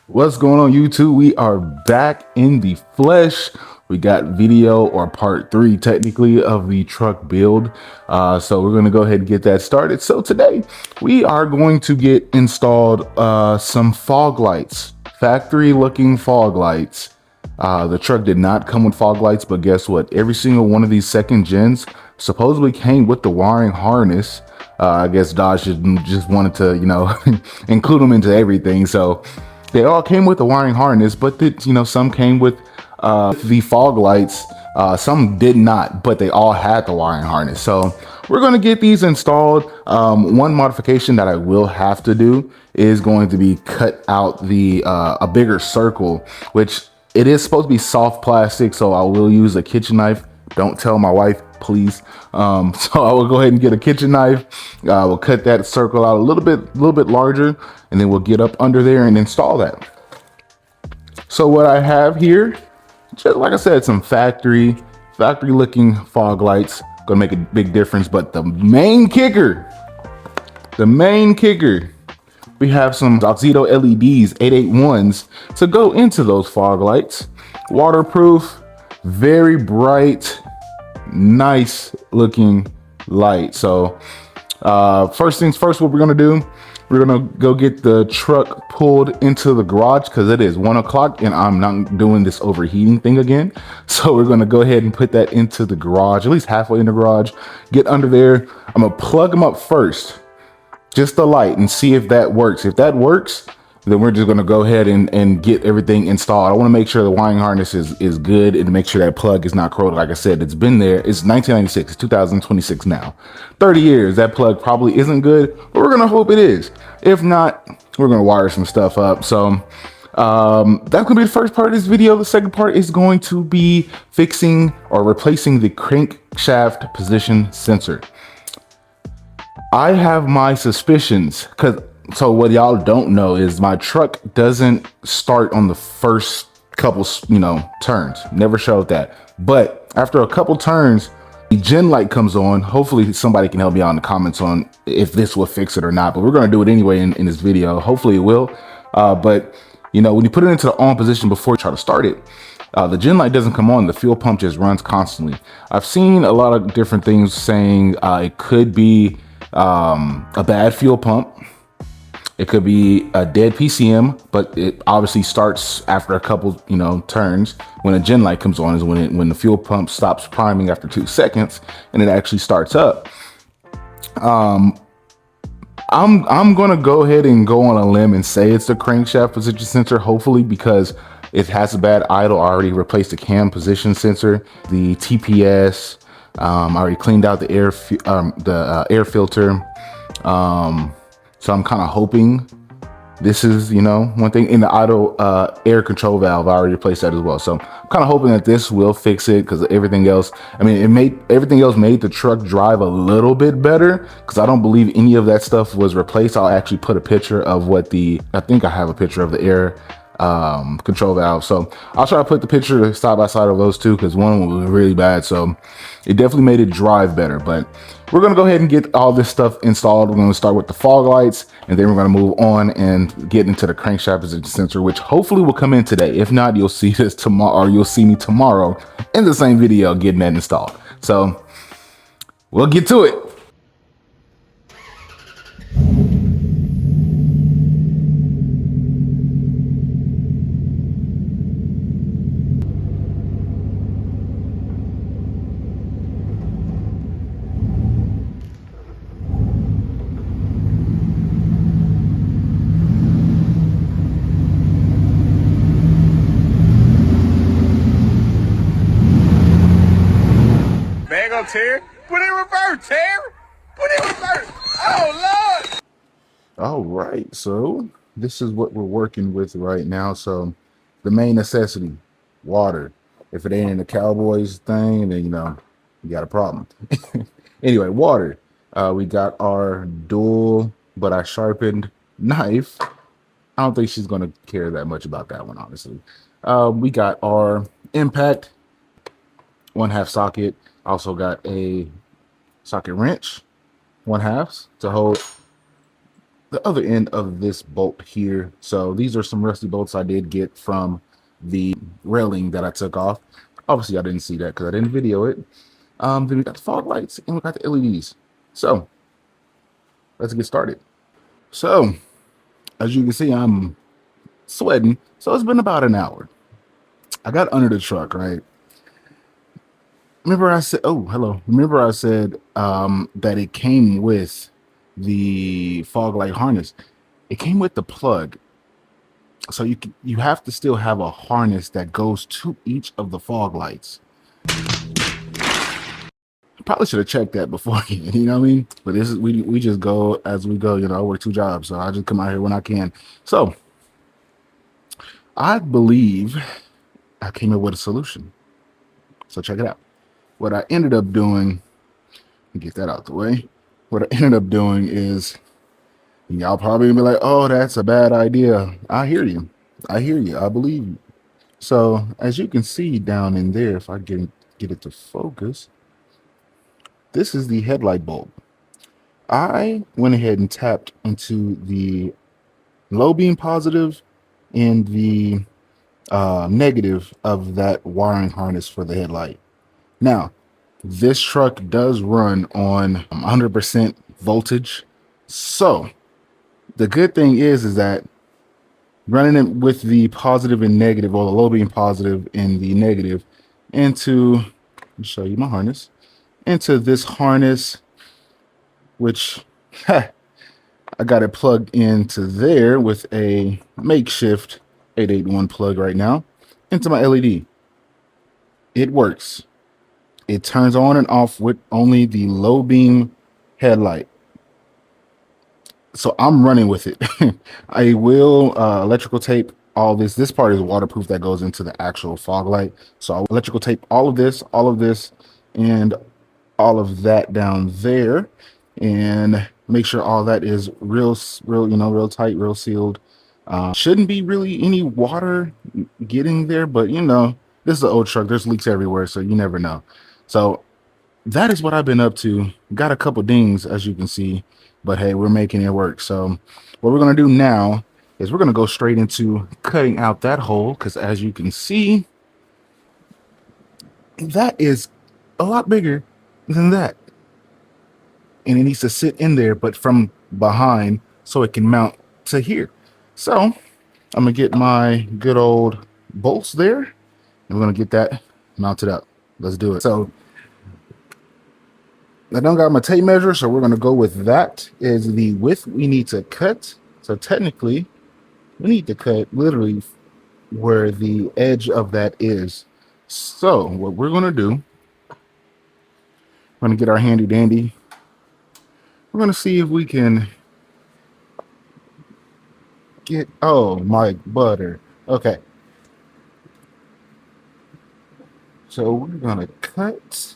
What's going on, YouTube? We are back in the flesh. We got video, or part 3 technically, of the truck build. So we're going to go ahead and get that started. So today we are going to get installed some fog lights, factory looking fog lights. The truck did not come with fog lights, but guess what? Every single one of these second gens supposedly came with the wiring harness. I guess Dodge just wanted to, include them into everything. So they all came with the wiring harness, but some came with the fog lights. Some did not, but they all had the wiring harness. So we're going to get these installed. One modification that I will have to do is going to be cut out the a bigger circle, which it is supposed to be soft plastic. So I will use a kitchen knife. Don't tell my wife, please. So I will go ahead and get a kitchen knife. We'll cut that circle out a little bit larger, and then we'll get up under there and install that. So what I have here, just like I said, some factory looking fog lights. Gonna make a big difference. But the main kicker, we have some Oxydo LEDs 881s to go into those fog lights. Waterproof, very bright, nice looking light. So first things first, what we're gonna do, we're gonna go get the truck pulled into the garage because it is 1 o'clock and I'm not doing this overheating thing again. So we're gonna go ahead and put that into the garage, at least halfway in the garage, get under there. I'm gonna plug them up first, just the light, and see if that works. If that works, then we're just going to go ahead and get everything installed. I want to make sure the wiring harness is good and make sure that plug is not corroded. Like I said, it's been there. It's 1996, it's 2026 now. 30 years, that plug probably isn't good, but we're going to hope it is. If not, we're going to wire some stuff up. So that's going to be the first part of this video. The second part is going to be fixing or replacing the crankshaft position sensor. I have my suspicions, so what y'all don't know is my truck doesn't start on the first couple, turns. Never showed that. But after a couple turns, the gen light comes on. Hopefully somebody can help me out in the comments on if this will fix it or not. But we're going to do it anyway in this video. Hopefully it will. But when you put it into the on position before you try to start it, the gen light doesn't come on. The fuel pump just runs constantly. I've seen a lot of different things saying it could be a bad fuel pump. It could be a dead PCM, but it obviously starts after a couple, turns. When a gen light comes on is when the fuel pump stops priming after 2 seconds and it actually starts up. I'm gonna go ahead and go on a limb and say it's the crankshaft position sensor, hopefully, because it has a bad idle. I already replaced the cam position sensor, the TPS. I already cleaned out the air filter. So I'm kind of hoping this is, one thing. In the idle air control valve, I already replaced that as well. So I'm kind of hoping that this will fix it, because everything else, everything else made the truck drive a little bit better, because I don't believe any of that stuff was replaced. I'll actually put a picture of I think I have a picture of the air control valve. So I'll try to put the picture side by side of those two, because one was really bad. So it definitely made it drive better. But we're going to go ahead and get all this stuff installed. We're going to start with the fog lights, and then we're going to move on and get into the crankshaft position sensor, which hopefully will come in today. If not, you'll see this tomorrow, or you'll see me tomorrow in the same video getting that installed. So we'll get to it. Terry. Put it in reverse, Terry. Put it in reverse. Oh, Lord. All right, so this is what we're working with right now. So the main necessity, water. If it ain't in the Cowboys thing, then you got a problem. Anyway, water. We got our dual, but I sharpened knife. I don't think she's gonna care that much about that one, honestly. We got our impact 1/2 socket. Also got a socket wrench 1/2 to hold the other end of this bolt here. So these are some rusty bolts I did get from the railing that I took off. Obviously, I didn't see that because I didn't video it. Then we got the fog lights and we got the LEDs. So let's get started. So as you can see, I'm sweating. So it's been about an hour. I got under the truck, right? Remember I said, oh, hello. Remember I said that it came with the fog light harness. It came with the plug. So you have to still have a harness that goes to each of the fog lights. Probably should have checked that beforehand, you know what I mean? But this is we just go as we go, you know. I work 2 jobs, so I just come out here when I can. So I believe I came up with a solution. So check it out. What I ended up doing, get that out the way. What I ended up doing is, y'all probably gonna be like, oh, that's a bad idea. I hear you. I hear you. I believe you. So as you can see down in there, if I get it to focus, this is the headlight bulb. I went ahead and tapped into the low beam positive and the negative of that wiring harness for the headlight. Now, this truck does run on 100% voltage. So the good thing is that running it with the positive and negative, or the low beam positive and the negative, into, I'll show you my harness, into this harness, which I got it plugged into there with a makeshift 881 plug right now, into my LED. It works. It turns on and off with only the low beam headlight. So I'm running with it. I will electrical tape all this. This part is waterproof that goes into the actual fog light. So I'll electrical tape all of this, and all of that down there, and make sure all that is real, real tight, real sealed. Shouldn't be really any water getting there, but this is an old truck. There's leaks everywhere, so you never know. So that is what I've been up to. Got a couple dings, as you can see, but hey, we're making it work. So what we're going to do now is we're going to go straight into cutting out that hole, because as you can see, that is a lot bigger than that. And it needs to sit in there, but from behind, so it can mount to here. So I'm going to get my good old bolts there, and we're going to get that mounted up. Let's do it. So I don't got my tape measure, so we're going to go with that is the width we need to cut. So technically, we need to cut literally where the edge of that is. So what we're going to do, we're going to get our handy dandy. We're going to see if we can get, oh my butter. Okay. So we're going to cut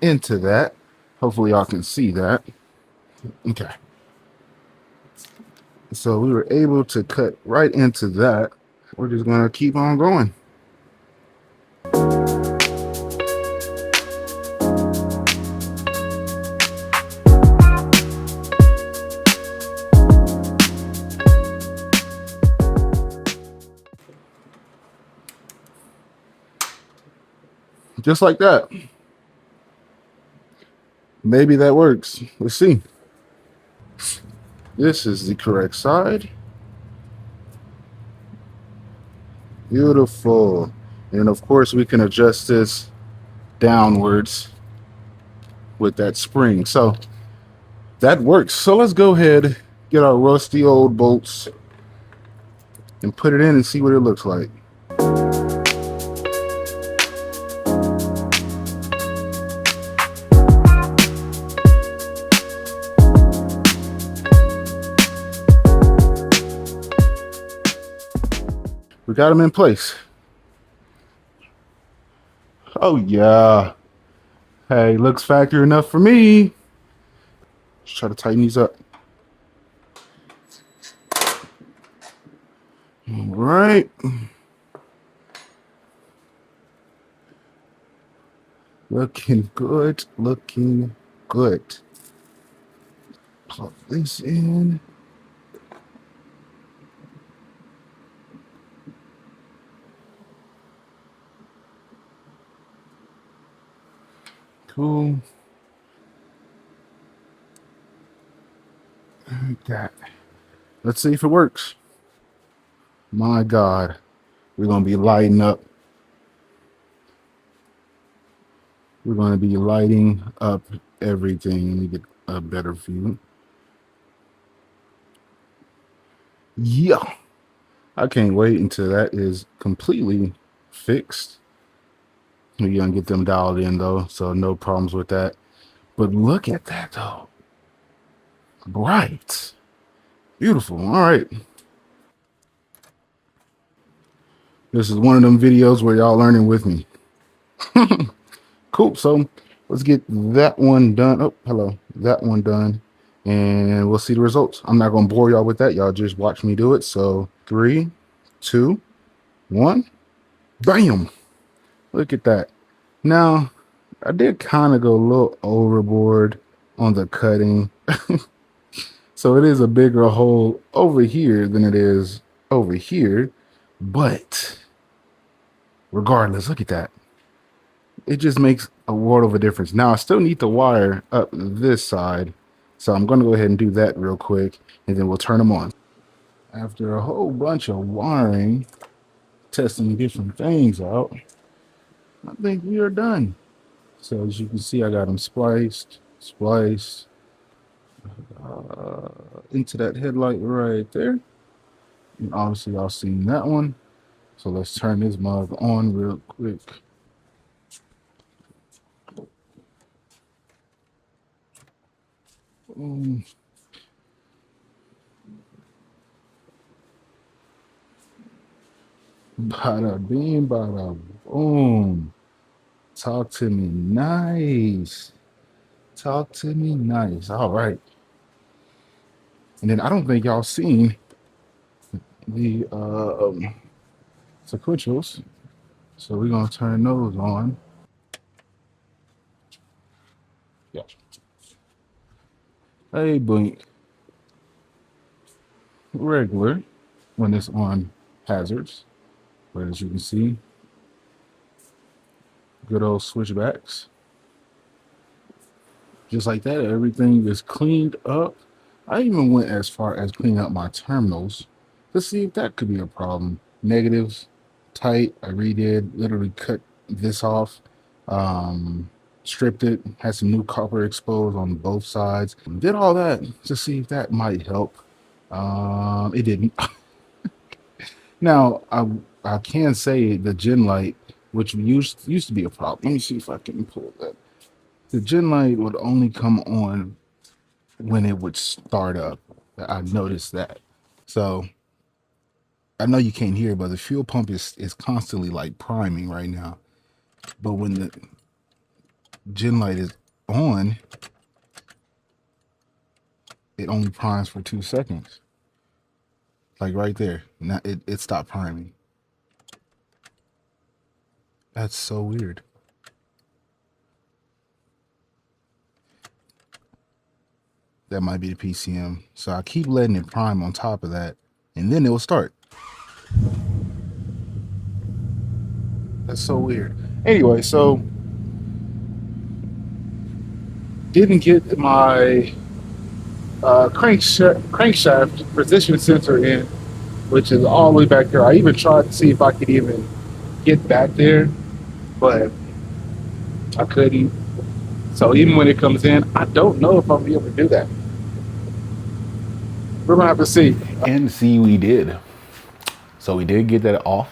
into that. Hopefully y'all can see that. Okay. So we were able to cut right into that. We're just going to keep on going. Just like that. Maybe that works. Let's see. This is the correct side. Beautiful. And of course we can adjust this downwards with that spring. So that works. So let's go ahead, get our rusty old bolts and put it in and see what it looks like. We got them in place. Oh yeah. Hey, looks factory enough for me. Let's try to tighten these up. All right. Looking good, looking good. Plug this in. Cool. Like that. Let's see if it works. My God, we're gonna be lighting up. We're gonna be lighting up everything. Let me get a better view. Yeah, I can't wait until that is completely fixed. We're gonna get them dialed in though, so no problems with that. But look at that though. Bright. Beautiful. All right. This is one of them videos where y'all learning with me. Cool. So let's get that one done. Oh, hello. That one done. And we'll see the results. I'm not going to bore y'all with that. Y'all just watch me do it. So 3, 2, 1. Bam. Look at that. Now, I did kind of go a little overboard on the cutting. So it is a bigger hole over here than it is over here. But regardless, look at that. It just makes a world of a difference. Now I still need to wire up this side, so I'm going to go ahead and do that real quick, and then we'll turn them on. After a whole bunch of wiring, testing different things out, I think we are done. So as you can see, I got them spliced into that headlight right there. And obviously y'all seen that one. So let's turn this mug on real quick. Bada bing, bada boom. Talk to me nice. Talk to me nice. All right. And then I don't think y'all seen the sequentials. So we're gonna turn those on. Yeah. Hey, blink. Regular when it's on hazards. But as you can see, good old switchbacks. Just like that, everything is cleaned up. I even went as far as cleaning up my terminals to see if that could be a problem. Negatives, tight. I redid, literally cut this off, stripped it, had some new copper exposed on both sides. Did all that to see if that might help. It didn't. Now, I can say the gen light, which used to be a problem. Let me see if I can pull that. The gen light would only come on when it would start up. I noticed that. So I know you can't hear, but the fuel pump is constantly like priming right now. But when the gen light is on, it only primes for 2 seconds. Like right there. Now it stopped priming. That's so weird. That might be the PCM. So I keep letting it prime on top of that, and then it will start. That's so weird. Anyway, so didn't get my crankshaft position sensor in, which is all the way back there. I even tried to see if I could even get back there, but I couldn't. So even when it comes in, I don't know if I'll be able to do that. We're gonna have to see. And see, we did. So we did get that off,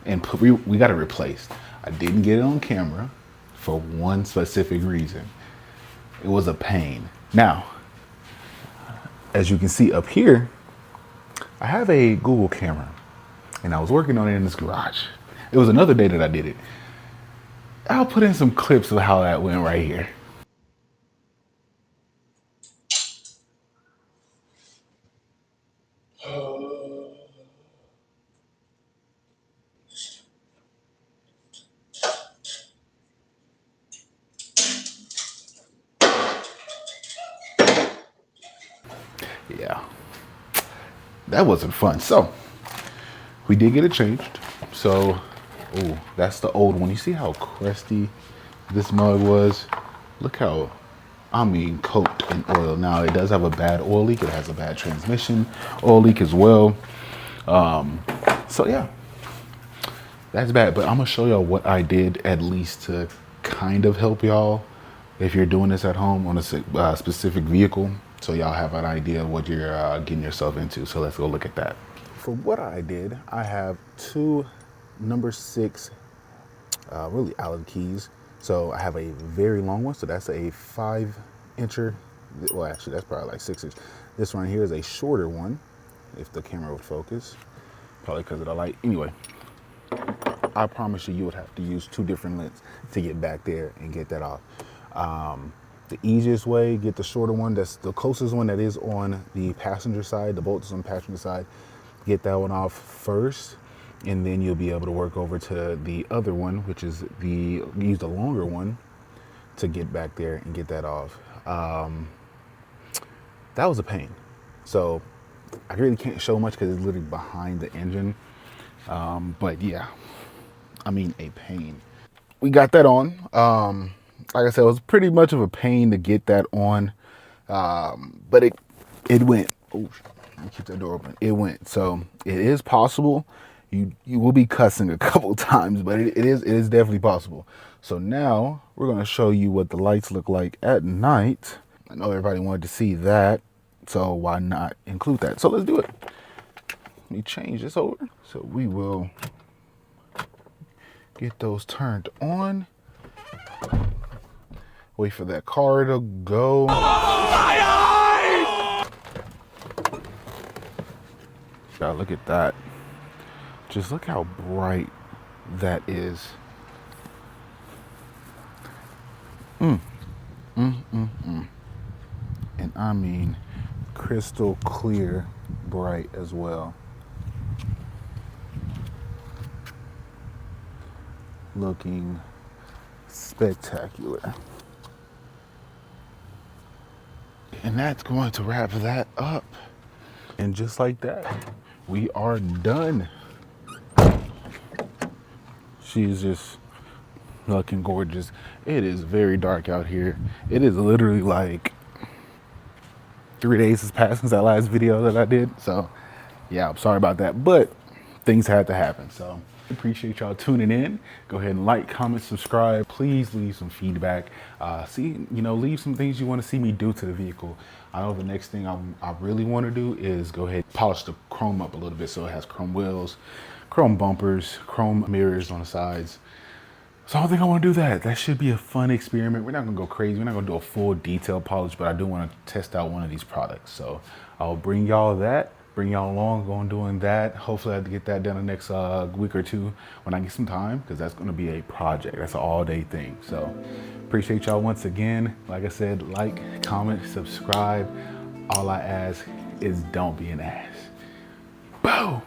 and we got it replaced. I didn't get it on camera for one specific reason. It was a pain. Now, as you can see up here, I have a Google camera, and I was working on it in this garage. It was another day that I did it. I'll put in some clips of how that went right here. that wasn't fun. So we did get it changed. So, oh, that's the old one. You see how crusty this mug was? Look how, I mean, coated in oil. Now it does have a bad oil leak. It has a bad transmission oil leak as well. So yeah, that's bad. But I'm gonna show y'all what I did, at least to kind of help y'all if you're doing this at home on a specific vehicle, so y'all have an idea of what you're getting yourself into. So let's go look at that. For what I did, I have two number 6 really Allen keys. So I have a very long one, so that's a 5-incher. Well, actually, that's probably like 6 inch. This one here is a shorter one, if the camera would focus, probably because of the light. Anyway, I promise you, you would have to use 2 different lengths to get back there and get that off. The easiest way, get the shorter one. That's the closest one that is on the passenger side. The bolt is on the passenger side. Get that one off first, and then you'll be able to work over to the other one, which is use the longer one to get back there and get that off. That was a pain. So I really can't show much because it's literally behind the engine. But yeah, I mean, a pain. We got that on. Like I said, it was pretty much of a pain to get that on. But it went. Oh, let me keep that door open. It went. So it is possible. You will be cussing a couple times, but it is definitely possible. So now we're gonna show you what the lights look like at night. I know everybody wanted to see that, so why not include that? So let's do it. Let me change this over. So we will get those turned on. Wait for that car to go. Oh, my eyes! God, look at that. Just look how bright that is. And I mean crystal clear bright as well. Looking spectacular. And that's going to wrap that up. And just like that, we are done. She's just looking gorgeous. It is very dark out here. It is literally like 3 days has passed since that last video that I did. So yeah, I'm sorry about that, but things had to happen. So appreciate y'all tuning in. Go ahead and like, comment, subscribe. Please leave some feedback. Leave some things you want to see me do to the vehicle. I know the next thing I really want to do is go ahead and polish the chrome up a little bit so it has chrome wheels, chrome bumpers, chrome mirrors on the sides. So I don't think I want to do that. That should be a fun experiment. We're not going to go crazy. We're not going to do a full detailed polish, but I do want to test out one of these products. So I'll bring y'all that. Bring y'all along on doing that. Hopefully I have to get that done the next week or two when I get some time, because that's going to be a project. That's an all-day thing. So appreciate y'all once again. Like I said, like, comment, subscribe. All I ask is don't be an ass. Boom.